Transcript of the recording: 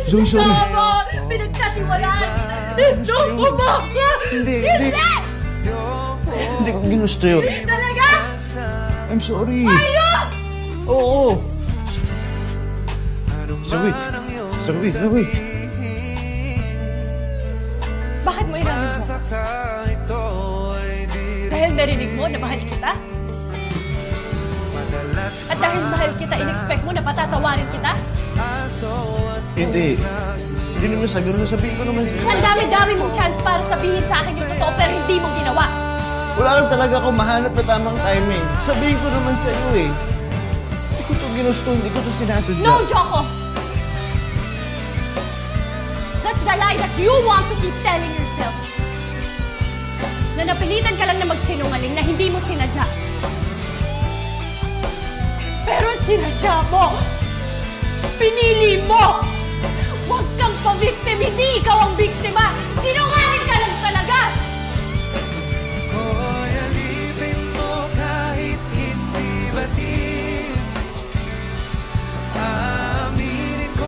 Zoe, sorry. Tama! Pinagkatiwalaan kita! Hindi. Hindi ko ginusto yun. Talaga? I'm sorry. Ayun! Oo. Zoe. Bakit mo inamin mo? Dahil narinig mo na mahal kita? At dahil mahal kita, in-expect mo na patatawarin kita? Hindi. Hindi naman sa ganun. Sabihin ko naman sa'yo. Ang dami-dami mong chance para sabihin sa akin yung totoo pero hindi mo ginawa. Wala lang talaga ako mahanap na tamang timing. Sabihin ko naman sa'yo eh. Hindi ko to ginusto. Hindi ko to sinasadya. No, Joko! That's the lie that you want to keep telling yourself. Na napilitan ka lang na magsinungaling na hindi mo sinadya. Pero sinadya mo! Pinili mo! Huwag kang pa-victim! Hindi ikaw ang biktima!